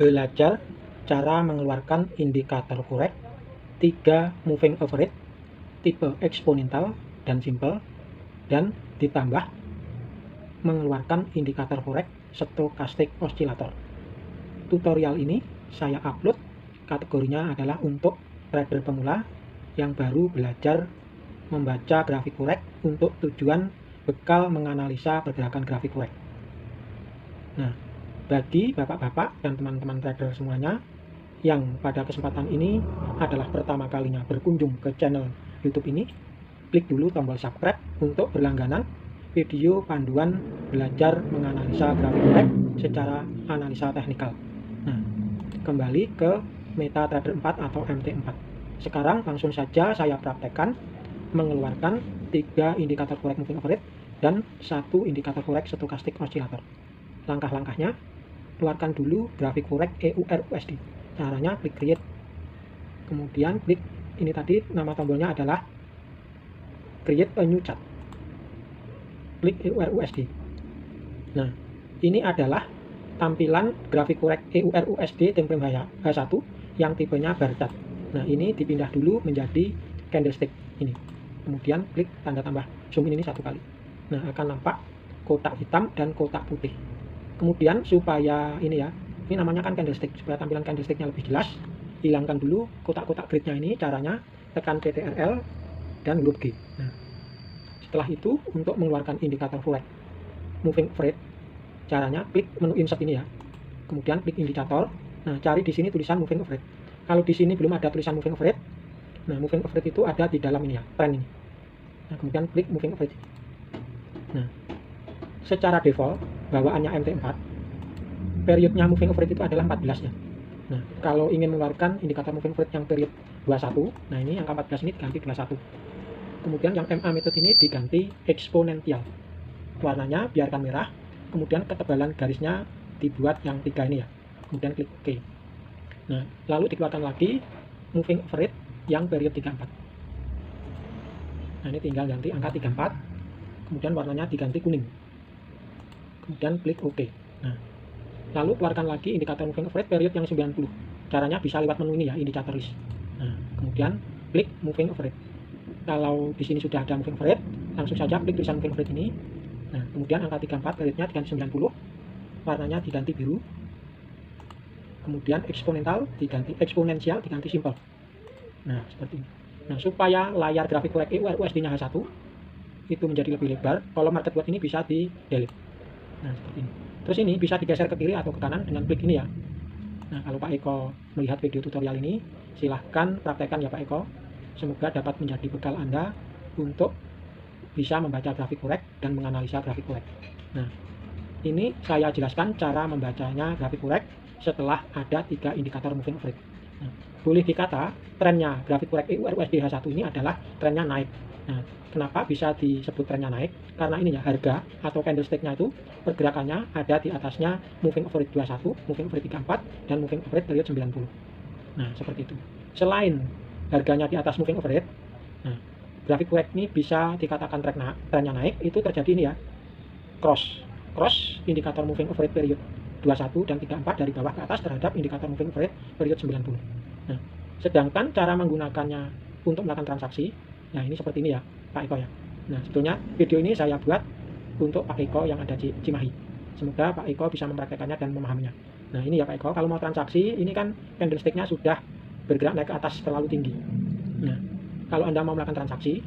Belajar cara mengeluarkan indikator forex 3 moving average tipe eksponensial dan simple, dan ditambah mengeluarkan indikator forex stokastik oscillator. Tutorial ini saya upload, kategorinya adalah untuk trader pemula yang baru belajar membaca grafik forex untuk tujuan bekal menganalisa pergerakan grafik forex. Nah, bagi bapak-bapak dan teman-teman trader semuanya yang pada kesempatan ini adalah pertama kalinya berkunjung ke channel YouTube ini, klik dulu tombol subscribe untuk berlangganan video panduan belajar menganalisa grafik forex secara analisa teknikal. Nah, kembali ke MetaTrader 4 atau MT4. Sekarang langsung saja saya praktekkan mengeluarkan 3 indikator forex moving average dan 1 indikator forex stokastik oscillator. Langkah-langkahnya, keluarkan dulu grafik forex EUR/USD. Caranya klik create, kemudian klik ini tadi, nama tombolnya adalah create a new chart, klik EUR/USD. Nah, ini adalah tampilan grafik forex EUR/USD time frame H1 yang tipenya bar chart. Nah, ini dipindah dulu menjadi candlestick ini, kemudian klik tanda tambah zoom in ini 1 kali. Nah, akan nampak kotak hitam dan kotak putih. Kemudian supaya ini ya, ini namanya kan candlestick, supaya tampilan candlesticknya lebih jelas, hilangkan dulu kotak-kotak gridnya ini. Caranya tekan CTRL dan huruf G. Nah, setelah itu untuk mengeluarkan indikator forex moving average, caranya klik menu insert ini ya, kemudian klik indikator. Nah, cari di sini tulisan moving average. Kalau di sini belum ada tulisan moving average, nah moving average itu ada di dalam ini ya, trend ini. Nah, kemudian klik moving average. Nah, secara default bawaannya MT4, periodnya moving average itu adalah 14 ya. Nah, kalau ingin mengeluarkan indikator moving average yang period 21, nah ini angka 14 ini diganti 21. Kemudian yang MA method ini diganti eksponensial. Warnanya biarkan merah, kemudian ketebalan garisnya dibuat yang 3 ini ya. Kemudian klik OK. Nah, lalu dikeluarkan lagi moving average yang period 34. Nah, ini tinggal ganti angka 34, kemudian warnanya diganti kuning. Kemudian klik OK. Nah, lalu keluarkan lagi indikator moving average period yang 90. Caranya bisa lewat menu ini ya, indikator list. Nah, kemudian klik moving average. Kalau di sini sudah ada moving average, langsung saja klik tulisan moving average ini. Nah, kemudian angka 34 periodnya diganti 90, warnanya diganti biru. Kemudian eksponensial diganti simple. Nah, seperti ini. Nah, supaya layar grafik forex EUR/USD-nya H1 itu menjadi lebih lebar, kalau market buat ini bisa di delete. Nah, seperti ini. Terus ini bisa digeser ke kiri atau ke kanan dengan klik ini ya. Nah, kalau Pak Eko melihat video tutorial ini, silahkan praktekkan ya Pak Eko. Semoga dapat menjadi bekal Anda untuk bisa membaca grafik forex dan menganalisa grafik forex. Nah, ini saya jelaskan cara membacanya grafik forex setelah ada 3 indikator moving average. Nah, boleh dikata trennya grafik forex EUR/USD H1 ini adalah trennya naik. Nah, kenapa bisa disebut trennya naik? Karena ini ya, harga atau candlesticknya itu pergerakannya ada di atasnya moving average 21, moving average 34, dan moving average period 90. Nah, seperti itu. Selain harganya di atas moving average, nah, grafik forex ini bisa dikatakan trennya naik, itu terjadi ini ya, cross indikator moving average period 21 dan 34 dari bawah ke atas terhadap indikator moving average period 90. Nah, sedangkan cara menggunakannya untuk melakukan transaksi, nah ini seperti ini ya Pak Eko ya. Nah, sebetulnya video ini saya buat untuk Pak Eko yang ada di Cimahi. Semoga Pak Eko bisa mempraktekannya dan memahaminya. Nah, ini ya Pak Eko, kalau mau transaksi, ini kan candlesticknya sudah bergerak naik ke atas terlalu tinggi. Nah, kalau Anda mau melakukan transaksi,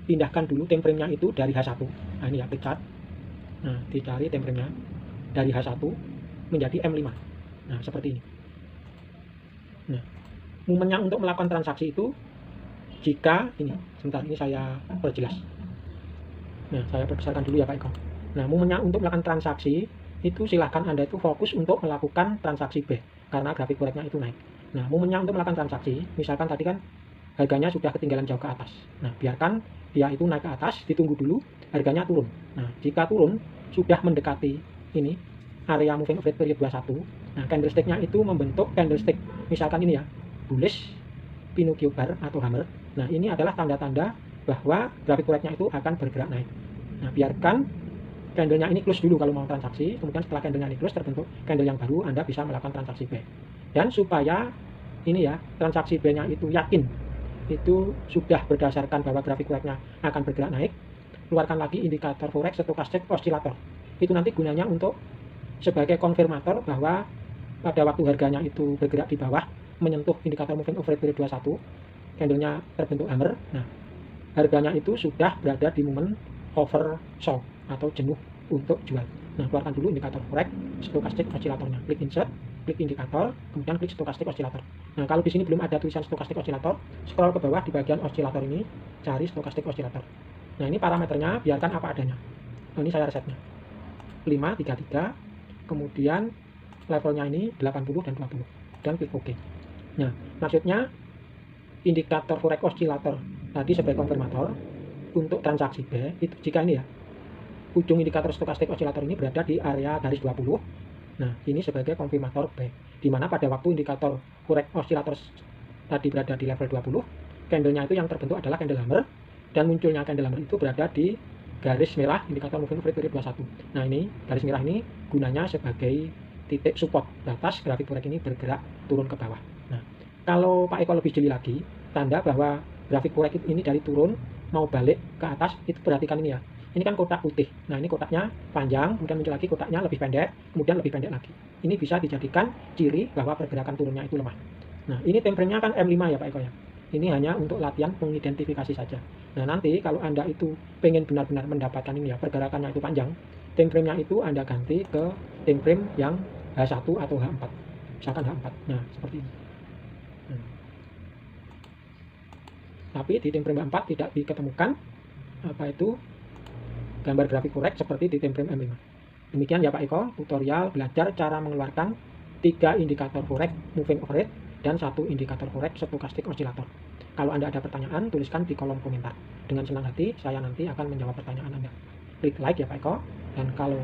pindahkan dulu time frame-nya itu dari H1. Nah, ini ya, klik chart. Nah, dicari time frame-nya dari H1 menjadi M5. Nah, seperti ini. Nah, momennya untuk melakukan transaksi itu jika ini, sebentar ini saya perjelas. Nah, saya perbesarkan dulu ya Pak Eko. Nah, momennya untuk melakukan transaksi itu silahkan Anda itu fokus untuk melakukan transaksi B karena grafik forex-nya itu naik. Nah, momennya untuk melakukan transaksi, misalkan tadi kan harganya sudah ketinggalan jauh ke atas. Nah, biarkan dia itu naik ke atas, ditunggu dulu harganya turun. Nah, jika turun sudah mendekati ini area moving average period 21. Nah, candlestick-nya itu membentuk candlestick misalkan ini ya, bullish, Pinocchio bar atau hammer. Nah, ini adalah tanda-tanda bahwa grafik forex-nya itu akan bergerak naik. Nah, biarkan candlenya ini close dulu kalau mau transaksi, kemudian setelah candlenya ini close terbentuk candle yang baru, Anda bisa melakukan transaksi buy. Dan supaya ini ya, transaksi buy-nya itu yakin, itu sudah berdasarkan bahwa grafik forex-nya akan bergerak naik, keluarkan lagi indikator forex stokastik oscillator. Itu nanti gunanya untuk sebagai konfirmator bahwa pada waktu harganya itu bergerak di bawah, menyentuh indikator moving average period 21, candlenya terbentuk hammer. Nah, harganya itu sudah berada di momen oversold atau jenuh untuk jual. Nah, keluarkan dulu indikator forex stokastik oscillatornya. Klik insert, klik indikator, kemudian klik stokastik oscillator. Nah, kalau di sini belum ada tulisan stokastik oscillator, scroll ke bawah di bagian oscillator ini, cari stokastik oscillator. Nah, ini parameternya biarkan apa adanya. Nah, ini saya resetnya 533, kemudian levelnya ini 80 dan 20, dan klik OK. Nah, maksudnya indikator forex oscillator tadi sebagai konfirmator untuk transaksi buy itu jika ini ya, ujung indikator stokastik oscillator ini berada di area garis 20. Nah, ini sebagai konfirmator buy, di mana pada waktu indikator forex oscillator tadi berada di level 20, candlenya itu yang terbentuk adalah candle hammer, dan munculnya candle hammer itu berada di garis merah indikator moving average period 21. Nah, ini garis merah ini gunanya sebagai titik support batas grafik forex ini bergerak turun ke bawah. Nah, kalau Pak Eko lebih jeli lagi, tanda bahwa grafik forex ini dari turun mau balik ke atas, itu perhatikan ini ya. Ini kan kotak putih. Nah, ini kotaknya panjang, kemudian muncul lagi kotaknya lebih pendek, kemudian lebih pendek lagi. Ini bisa dijadikan ciri bahwa pergerakan turunnya itu lemah. Nah, ini time frame-nya kan M5 ya Pak Eko ya. Ini hanya untuk latihan pengidentifikasi saja. Nah, nanti kalau Anda itu pengen benar-benar mendapatkan ini ya, pergerakannya itu panjang, time frame-nya itu Anda ganti ke time frame yang H1 atau H4. Misalkan H4. Nah, seperti ini. Tapi di time frame H4 tidak diketemukan apa itu gambar grafik forex seperti di time frame M5. Demikian ya Pak Eko, tutorial belajar cara mengeluarkan 3 indikator forex moving average dan 1 indikator forex stokastik oscillator. Kalau Anda ada pertanyaan, tuliskan di kolom komentar. Dengan senang hati, saya nanti akan menjawab pertanyaan Anda. Klik like ya Pak Eko, dan kalau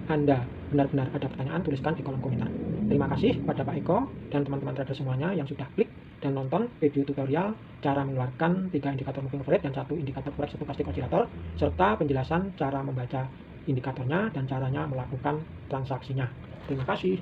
Anda benar-benar ada pertanyaan, tuliskan di kolom komentar. Terima kasih pada Pak Eko dan teman-teman trader semuanya yang sudah klik dan nonton video tutorial cara mengeluarkan 3 indikator moving average dan 1 indikator forex stokastik oscillator, serta penjelasan cara membaca indikatornya dan caranya melakukan transaksinya. Terima kasih.